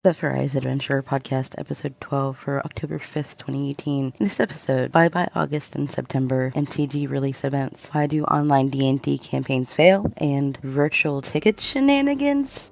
Zephirahs Adventure Podcast, Episode 12 for October 5th, 2018. In this episode, why by August and September, MTG release events, why do online D&D campaigns fail, and virtual ticket shenanigans?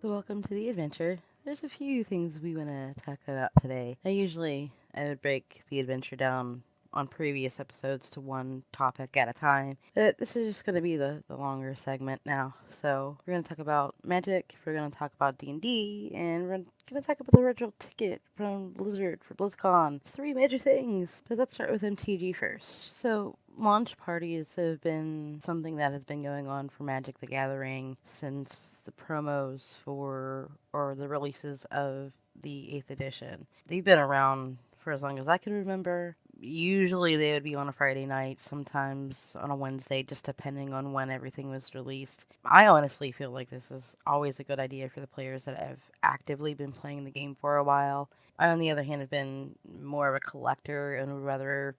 So welcome to the adventure. There's a few things we want to talk about today. I would break the adventure down on previous episodes to one topic at a time. This is just going to be the longer segment now. So we're going to talk about magic, we're going to talk about D&D, and we're going to talk about the virtual ticket from Blizzard for BlizzCon. It's three major things. But let's start with MTG first. So launch parties have been something that has been going on for Magic the Gathering since the promos or the releases of the 8th edition. They've been around for as long as I can remember. Usually they would be on a Friday night, sometimes on a Wednesday, just depending on when everything was released. I honestly feel like this is always a good idea for the players that have actively been playing the game for a while. I, on the other hand, have been more of a collector and would rather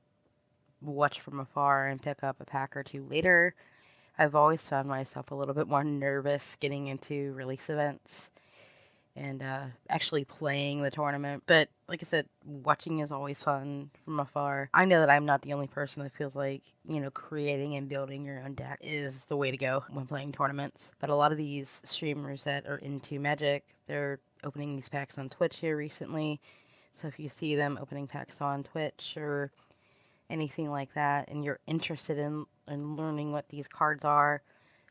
watch from afar and pick up a pack or two later. I've always found myself a little bit more nervous getting into release events and actually playing the tournament. But like I said, watching is always fun from afar. I know that I'm not the only person that feels like, creating and building your own deck is the way to go when playing tournaments. But a lot of these streamers that are into Magic, they're opening these packs on Twitch here recently. So if you see them opening packs on Twitch or anything like that, and you're interested in learning what these cards are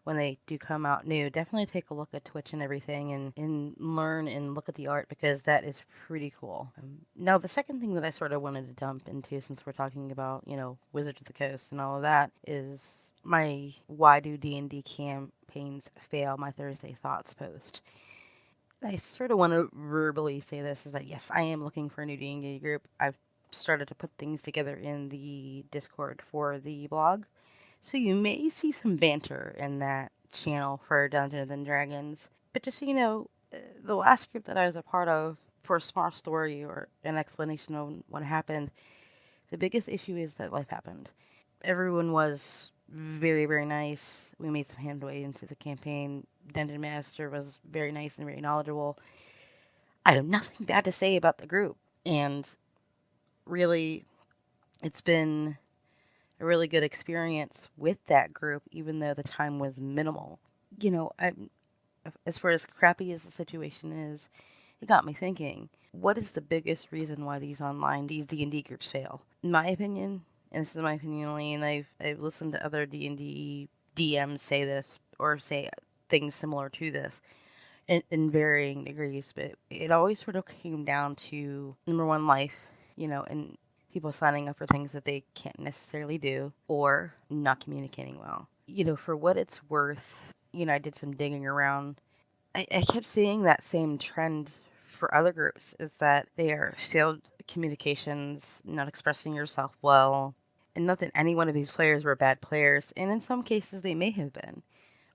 when they do come out new, definitely take a look at Twitch and everything and learn and look at the art, because that is pretty cool. Now, the second thing that I sort of wanted to dump into, since we're talking about, Wizards of the Coast and all of that, is my Why Do D&D Campaigns Fail, my Thursday Thoughts post. I sort of want to verbally say this, is that yes, I am looking for a new D&D group. I've started to put things together in the Discord for the blog. So you may see some banter in that channel for Dungeons and Dragons. But just so you know, the last group that I was a part of, for a small story or an explanation of what happened, the biggest issue is that life happened. Everyone was very, very nice. We made some headway into the campaign. Dungeon Master was very nice and very knowledgeable. I have nothing bad to say about the group. And really, it's been a really good experience with that group, even though the time was minimal. As far as crappy as the situation is, it got me thinking, what is the biggest reason why these D&D groups fail? In my opinion, and this is my opinion only, and I've listened to other D&D DMs say this, or say things similar to this, in varying degrees, but it always sort of came down to, number one, life, and people signing up for things that they can't necessarily do, or not communicating well. For what it's worth, I did some digging around. I kept seeing that same trend for other groups, is that they are failed communications, not expressing yourself well, and not that any one of these players were bad players, and in some cases they may have been,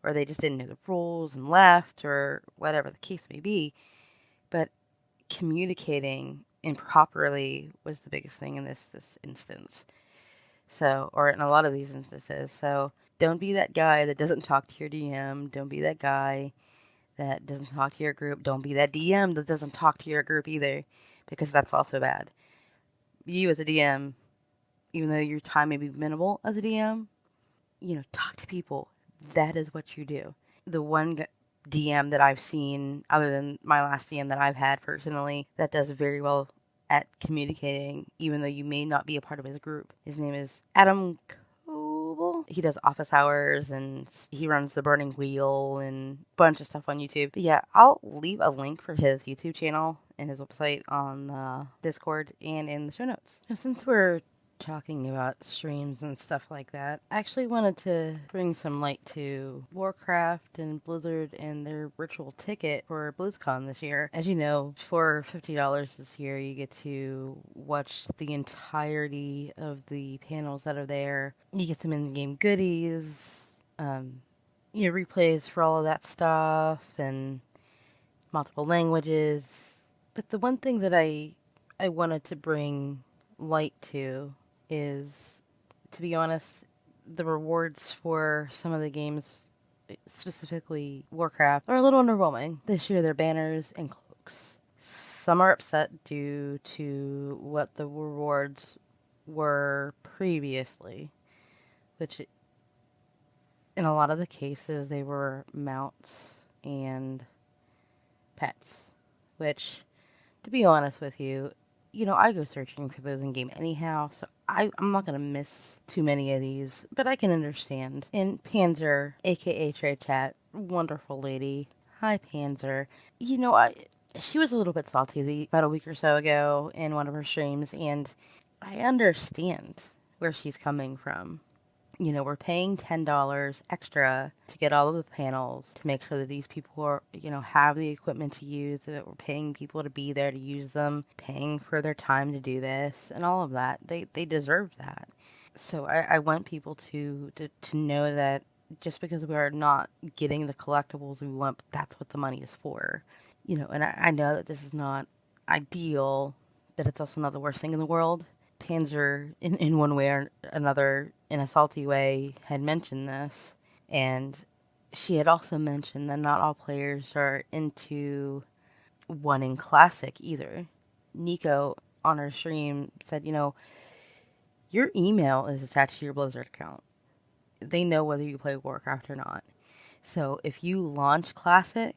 or they just didn't know the rules and left, or whatever the case may be, but communicating improperly was the biggest thing in this instance. So, or in a lot of these instances. So, don't be that guy that doesn't talk to your DM. Don't be that guy that doesn't talk to your group. Don't be that DM that doesn't talk to your group either, because that's also bad. You as a DM, even though your time may be minimal as a DM, talk to people. That is what you do. The one DM that I've seen, other than my last DM that I've had personally, that does very well at communicating, even though you may not be a part of his group. His name is Adam Coble. He does office hours, and he runs the Burning Wheel and a bunch of stuff on YouTube. But yeah, I'll leave a link for his YouTube channel and his website on Discord and in the show notes. Now, since we're talking about streams and stuff like that, I actually wanted to bring some light to Warcraft and Blizzard and their virtual ticket for BlizzCon this year. As you know, for $50 this year, you get to watch the entirety of the panels that are there. You get some in-game goodies, um, replays for all of that stuff, and multiple languages. But the one thing that I wanted to bring light to is, to be honest, the rewards for some of the games, specifically Warcraft, are a little underwhelming. This year, they're banners and cloaks. Some are upset due to what the rewards were previously, which in a lot of the cases they were mounts and pets, which, to be honest with you, I go searching for those in game anyhow, so I'm not gonna miss too many of these, but I can understand. And Panzer, aka Trade Chat, wonderful lady. Hi, Panzer. She was a little bit salty about a week or so ago in one of her streams, and I understand where she's coming from. We're paying $10 extra to get all of the panels to make sure that these people are, have the equipment to use, that we're paying people to be there to use them, paying for their time to do this, and all of that. They deserve that. So I want people to know that just because we are not getting the collectibles we want, that's what the money is for. And I know that this is not ideal, but it's also not the worst thing in the world. Panzer, in one way or another, in a salty way, had mentioned this, and she had also mentioned that not all players are into wanting classic either. Nico, on her stream, said, your email is attached to your Blizzard account. They know whether you play Warcraft or not. So if you launch classic,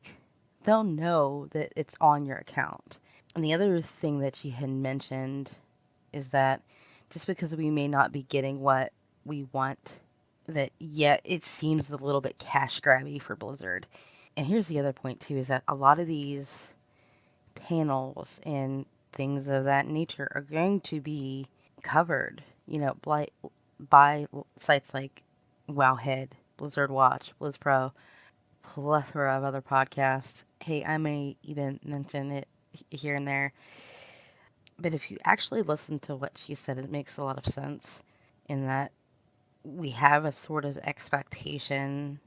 they'll know that it's on your account. And the other thing that she had mentioned is that just because we may not be getting what we want, that yet it seems a little bit cash grabby for Blizzard. And here's the other point too, is that a lot of these panels and things of that nature are going to be covered, by sites like Wowhead, Blizzard Watch, BlizzPro, plethora of other podcasts. Hey, I may even mention it here and there. But if you actually listen to what she said, it makes a lot of sense in that we have a sort of expectation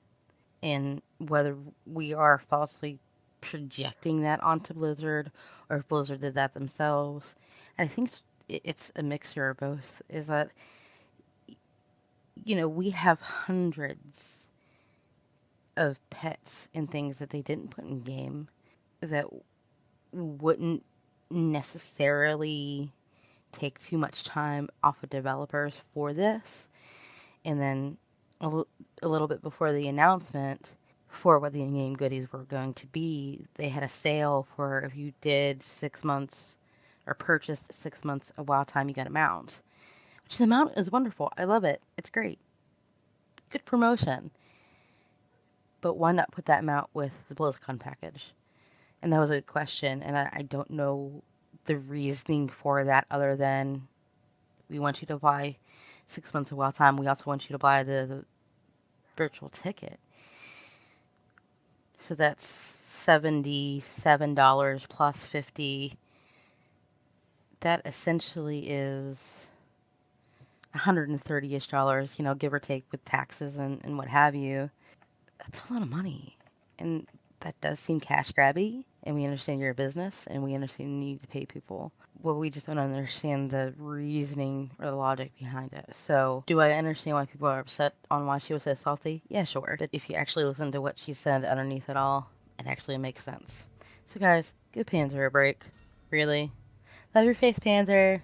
in whether we are falsely projecting that onto Blizzard or if Blizzard did that themselves. And I think it's a mixture of both, is that, we have hundreds of pets and things that they didn't put in game that wouldn't necessarily take too much time off of developers for this. And then a little bit before the announcement for what the in-game goodies were going to be, they had a sale for if you did 6 months or purchased 6 months of WoW time, you got a mount. Which the mount is wonderful. I love it. It's great. Good promotion. But why not put that mount with the BlizzCon package? And that was a good question, and I don't know the reasoning for that other than we want you to buy 6 months of WoW time. We also want you to buy the virtual ticket. So that's $77 plus 50. That essentially is $130-ish, give or take with taxes and what have you. That's a lot of money. And that does seem cash grabby, and we understand you're a business, and we understand you need to pay people. Well, we just don't understand the reasoning or the logic behind it. So, do I understand why people are upset on why she was so salty? Yeah, sure. But if you actually listen to what she said underneath it all, it actually makes sense. So, guys, give Panzer a break. Really. Love your face, Panzer.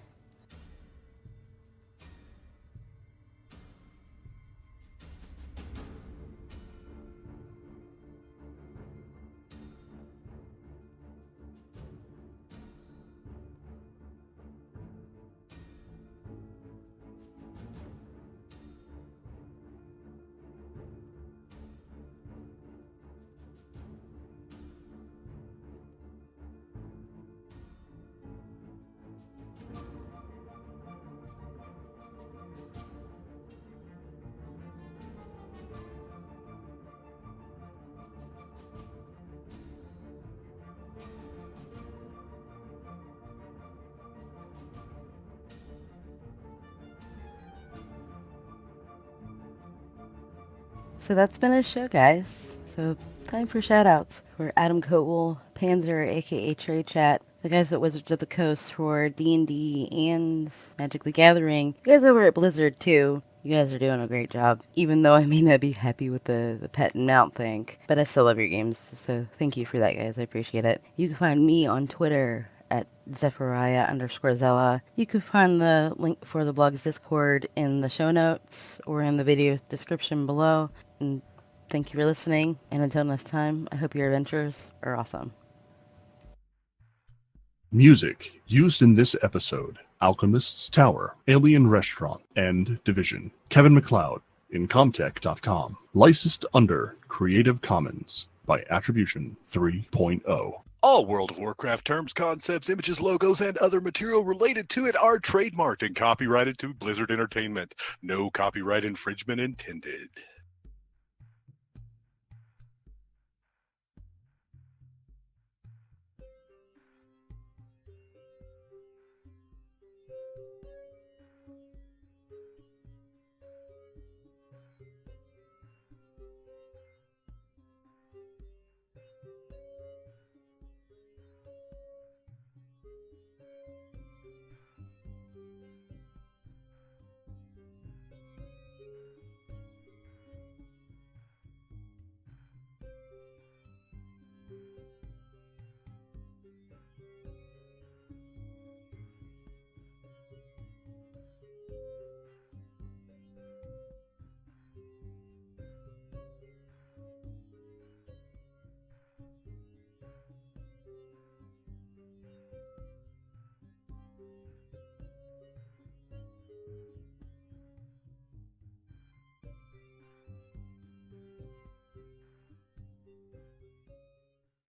So that's been a show, guys. So time for shoutouts for Adam Coatwell, Panzer, aka Trade Chat, the guys at Wizards of the Coast for D&D and Magic the Gathering, you guys over at Blizzard too. You guys are doing a great job, even though I may not be happy with the pet and mount thing. But I still love your games, so thank you for that, guys. I appreciate it. You can find me on Twitter at Zephirah_Zella. You can find the link for the blog's Discord in the show notes or in the video description below. And thank you for listening, and until next time, I hope your adventures are awesome. Music used in this episode: Alchemists Tower, Alien Restaurant, and Division. Kevin MacLeod, Incomtech.com. Licensed under Creative Commons by Attribution 3.0. All World of Warcraft terms, concepts, images, logos, and other material related to it are trademarked and copyrighted to Blizzard Entertainment. No copyright infringement intended.